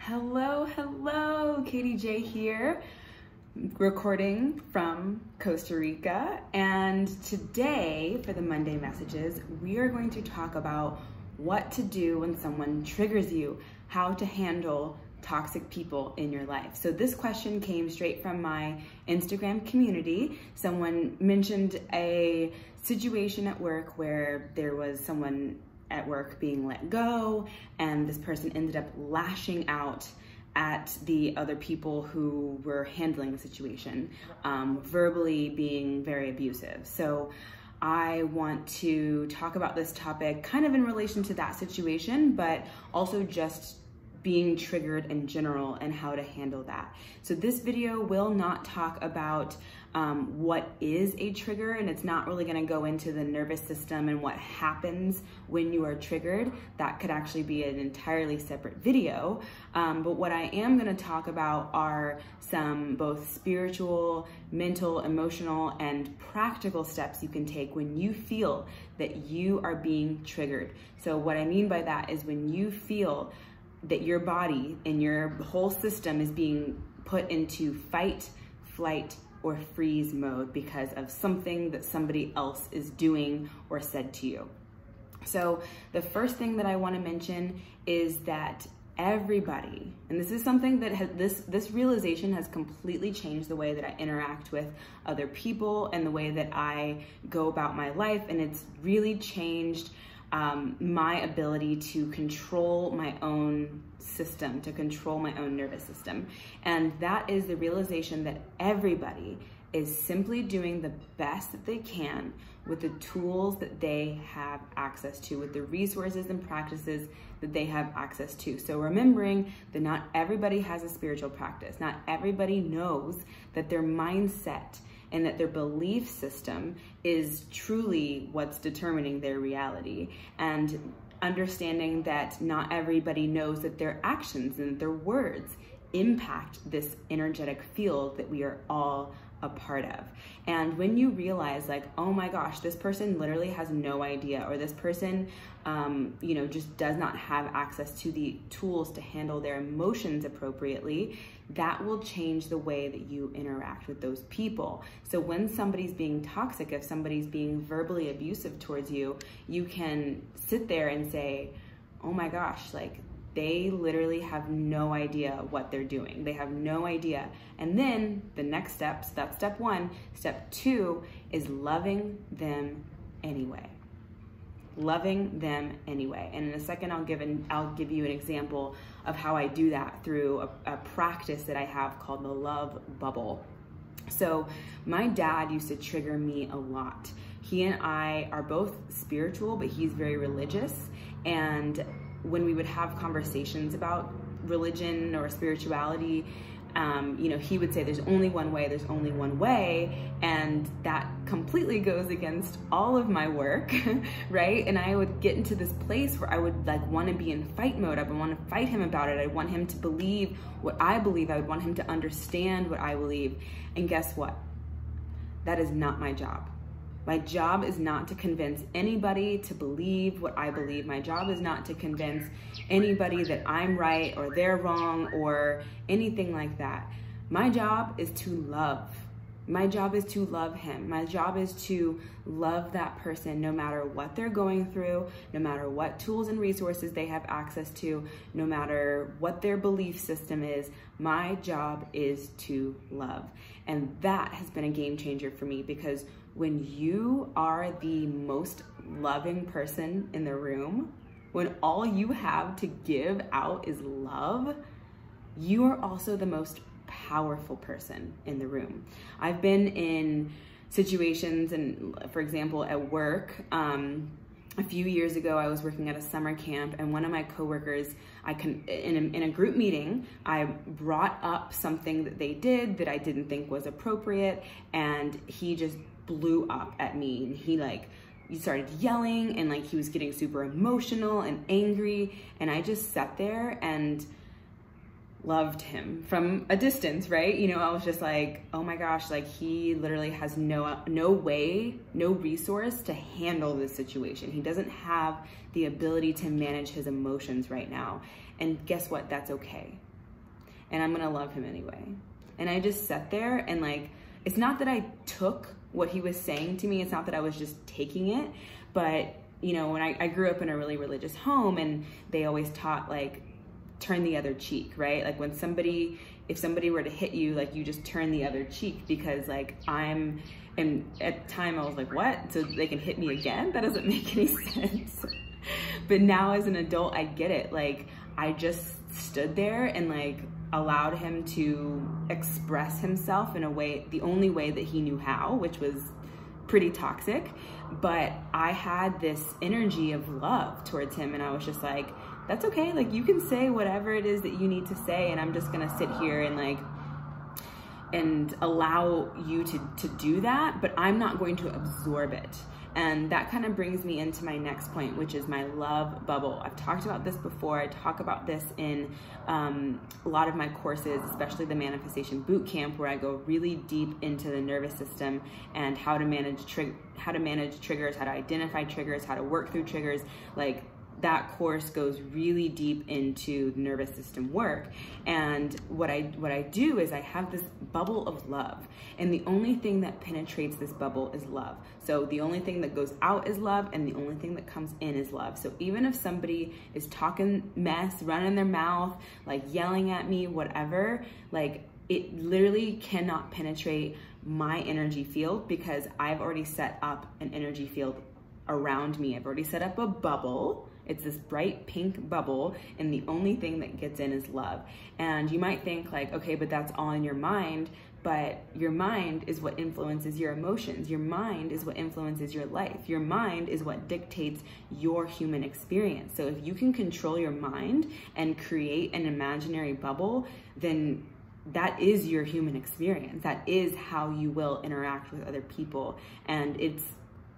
Hello, Katie J here, recording from Costa Rica. And today, for the Monday messages, we are going to talk about what to do when someone triggers you, how to handle toxic people in your life. So this question came straight from my Instagram community. Someone mentioned a situation at work where there was someone at work being let go, and this person ended up lashing out at the other people who were handling the situation, verbally being very abusive. So I want to talk about this topic kind of in relation to that situation, but also just being triggered in general and how to handle that. So this video will not talk about what is a trigger, and it's not really gonna go into the nervous system and what happens when you are triggered. That could actually be an entirely separate video. But what I am gonna talk about are some both spiritual, mental, emotional, and practical steps you can take when you feel that you are being triggered. So what I mean by that is when you feel that your body and your whole system is being put into fight, flight, or freeze mode because of something that somebody else is doing or said to you. So the first thing that I want to mention is that everybody, and this is something that this realization has completely changed the way that I interact with other people and the way that I go about my life, and it's really changed my ability to control my own system, to control my own nervous system. And that is the realization that everybody is simply doing the best that they can with the tools that they have access to, with the resources and practices that they have access to. So remembering that not everybody has a spiritual practice, not everybody knows that their mindset and that their belief system is truly what's determining their reality, and understanding that not everybody knows that their actions and their words impact this energetic field that we are all a part of. And when you realize, like, oh my gosh, this person literally has no idea, or this person just does not have access to the tools to handle their emotions appropriately, that will change the way that you interact with those people. So when somebody's being toxic, if somebody's being verbally abusive towards you, you can sit there and say, oh my gosh, like, they literally have no idea what they're doing. They have no idea. And then the next step, so that's step one. Step two is loving them anyway. Loving them anyway. And in a second, I'll give you an example of how I do that through a practice that I have called the love bubble. So my dad used to trigger me a lot. He and I are both spiritual, but he's very religious. And when we would have conversations about religion or spirituality, he would say, there's only one way, there's only one way. And that completely goes against all of my work, right? And I would get into this place where I would want to be in fight mode. I would want to fight him about it. I want him to believe what I believe. I would want him to understand what I believe. And guess what? That is not my job. My job is not to convince anybody to believe what I believe. My job is not to convince anybody that I'm right or they're wrong or anything like that. My job is to love. My job is to love him. My job is to love that person no matter what they're going through, no matter what tools and resources they have access to, no matter what their belief system is. My job is to love. And that has been a game changer for me, because when you are the most loving person in the room, when all you have to give out is love, you are also the most powerful person in the room. I've been in situations, and for example, at work, a few years ago, I was working at a summer camp, and one of my coworkers, in a group meeting, I brought up something that they did that I didn't think was appropriate, and he just blew up at me. And he started yelling, and he was getting super emotional and angry, and I just sat there and loved him from a distance, right? I was just like, oh my gosh, he literally has no way, no resource to handle this situation. He doesn't have the ability to manage his emotions right now. And guess what? That's okay. and I'm gonna love him anyway. And I just sat there and like, it's not that I took what he was saying to me. It's not that I was just taking it, but you know, when I grew up in a really religious home, and they always taught like, turn the other cheek, right? Like when if somebody were to hit you, like you just turn the other cheek, because like and at the time I was like, what? So they can hit me again? That doesn't make any sense. But now as an adult, I get it. Like I just stood there and like allowed him to express himself in a way, the only way that he knew how, which was pretty toxic. But I had this energy of love towards him, and I was just like, that's okay. Like you can say whatever it is that you need to say, and I'm just gonna sit here and like, and allow you to do that, but I'm not going to absorb it. And that kind of brings me into my next point, which is my love bubble. I've talked about this before. I talk about this in a lot of my courses, especially the Manifestation Bootcamp, where I go really deep into the nervous system and how to manage triggers, how to identify triggers, how to work through triggers. Like that course goes really deep into nervous system work. And what I do is I have this bubble of love, and the only thing that penetrates this bubble is love. So the only thing that goes out is love, and the only thing that comes in is love. So even if somebody is talking mess, running their mouth, like yelling at me, whatever, like it literally cannot penetrate my energy field, because I've already set up an energy field around me. I've already set up a bubble. It's this bright pink bubble, and the only thing that gets in is love. And you might think like, okay, but that's all in your mind. But your mind is what influences your emotions. Your mind is what influences your life. Your mind is what dictates your human experience. So if you can control your mind and create an imaginary bubble, then that is your human experience. That is how you will interact with other people. And it's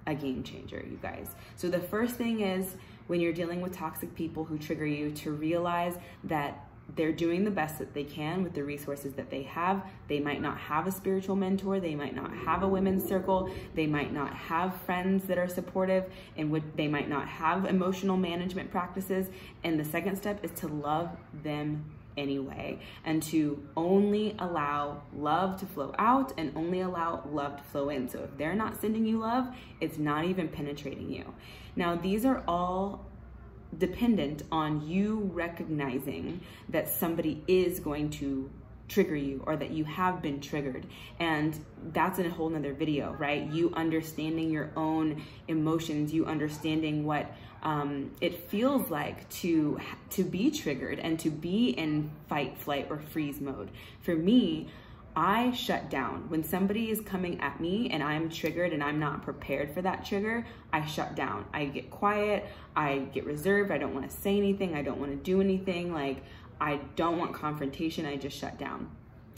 a game changer, you guys. So the first thing is, when you're dealing with toxic people who trigger you, to realize that they're doing the best that they can with the resources that they have. They might not have a spiritual mentor. They might not have a women's circle. They might not have friends that are supportive, and they might not have emotional management practices. And the second step is to love them anyway, and to only allow love to flow out and only allow love to flow in. So if they're not sending you love, it's not even penetrating you. Now, these are all dependent on you recognizing that somebody is going to trigger you, or that you have been triggered. And that's in a whole nother video, right? You understanding your own emotions, you understanding what it feels like to be triggered and to be in fight, flight, or freeze mode. For me, I shut down. When somebody is coming at me and I'm triggered and I'm not prepared for that trigger, I shut down. I get quiet, I get reserved, I don't want to say anything, I don't want to do anything, like I don't want confrontation, I just shut down.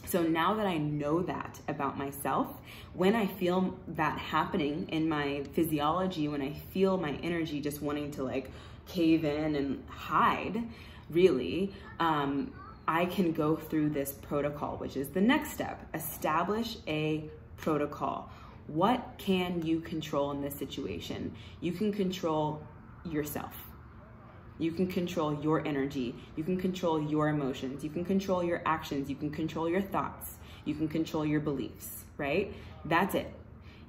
So now that I know that about myself, when I feel that happening in my physiology, when I feel my energy just wanting to like cave in and hide, really, I can go through this protocol, which is the next step. Establish a protocol. What can you control in this situation? You can control yourself. You can control your energy. You can control your emotions. You can control your actions. You can control your thoughts. You can control your beliefs, right? That's it.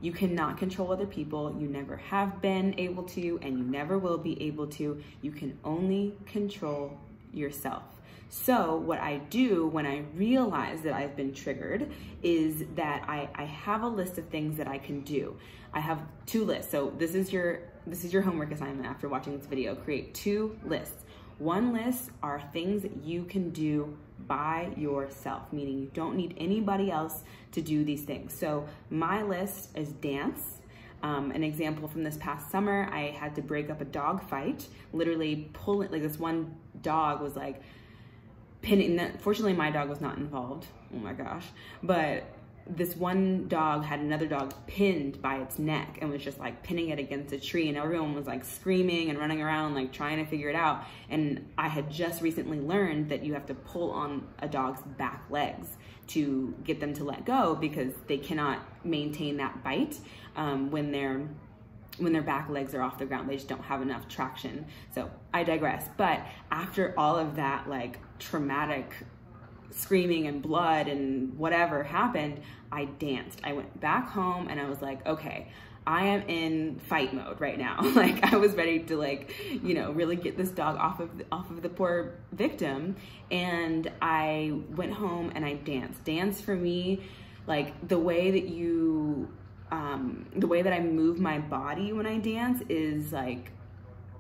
You cannot control other people. You never have been able to, and you never will be able to. You can only control yourself. So what I do when I realize that I've been triggered is that I have a list of things that I can do. I have 2 lists. So this is your homework assignment after watching this video. Create 2 lists. One list are things that you can do by yourself, meaning you don't need anybody else to do these things. So my list is dance. An example from this past summer, I had to break up a dog fight, literally pulling, like this one dog was like pinning, fortunately my dog was not involved, oh my gosh, but this one dog had another dog pinned by its neck and was just like pinning it against a tree, and everyone was like screaming and running around like trying to figure it out. And I had just recently learned that you have to pull on a dog's back legs to get them to let go, because they cannot maintain that bite when their back legs are off the ground. They just don't have enough traction. So I digress. But after all of that like traumatic screaming and blood and whatever happened, I danced. I went back home and I was like, okay, I am in fight mode right now. Like I was ready to really get this dog off of the poor victim. And I went home and I danced. Dance for me, like the way that I move my body when I dance is like,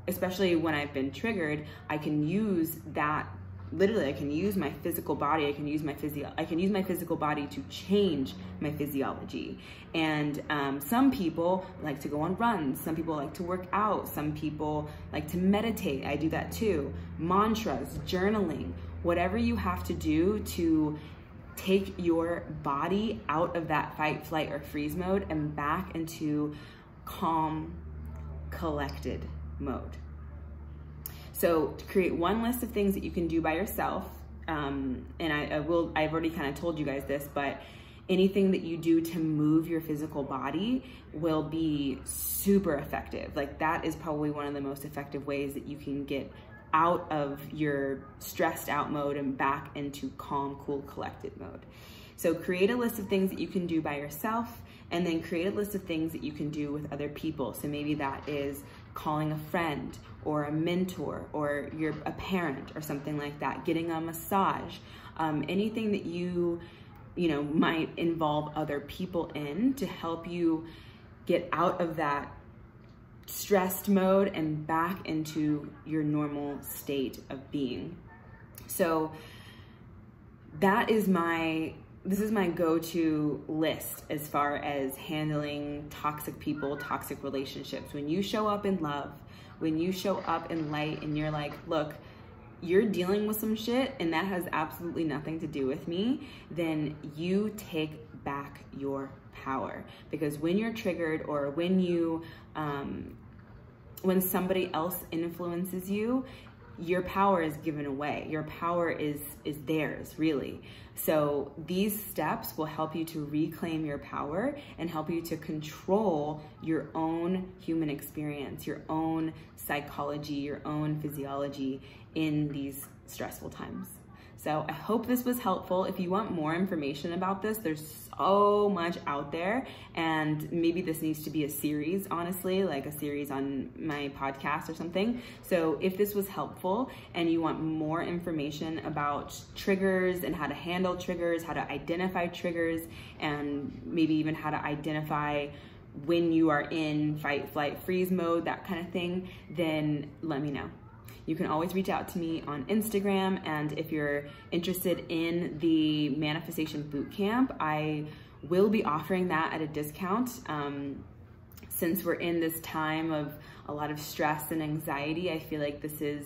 especially when I've been triggered, I can use that. Literally, I can use my physical body. I can use my physical body to change my physiology. And some people like to go on runs. Some people like to work out. Some people like to meditate. I do that too. Mantras, journaling, whatever you have to do to take your body out of that fight, flight, or freeze mode and back into calm, collected mode. So to create one list of things that you can do by yourself, and I've already kind of told you guys this, but anything that you do to move your physical body will be super effective. Like that is probably one of the most effective ways that you can get out of your stressed out mode and back into calm, cool, collected mode. So create a list of things that you can do by yourself, and then create a list of things that you can do with other people. So maybe that is calling a friend or a mentor or a parent or something like that, getting a massage, anything that you might involve other people in to help you get out of that stressed mode and back into your normal state of being. So this is my go-to list as far as handling toxic people, toxic relationships. When you show up in love, when you show up in light and you're like, look, you're dealing with some shit and that has absolutely nothing to do with me, then you take back your power. Because when you're triggered, or when somebody else influences you, your power is given away. Your power is theirs, really. So these steps will help you to reclaim your power and help you to control your own human experience, your own psychology, your own physiology in these stressful times. So I hope this was helpful. If you want more information about this, there's so much out there, and maybe this needs to be a series, honestly, like a series on my podcast or something. So if this was helpful and you want more information about triggers and how to handle triggers, how to identify triggers, and maybe even how to identify when you are in fight, flight, freeze mode, that kind of thing, then let me know. You can always reach out to me on Instagram, and if you're interested in the Manifestation Bootcamp, I will be offering that at a discount. Since we're in this time of a lot of stress and anxiety, I feel like this is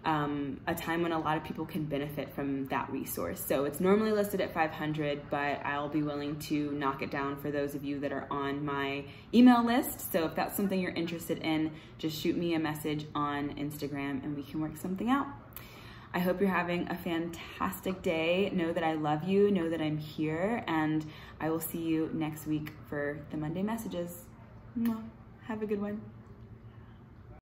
a time when a lot of people can benefit from that resource. So it's normally listed at $500, but I'll be willing to knock it down for those of you that are on my email list. So if that's something you're interested in, just shoot me a message on Instagram and we can work something out. I hope you're having a fantastic day. Know that I love you, know that I'm here, and I will see you next week for the Monday messages. Have a good one.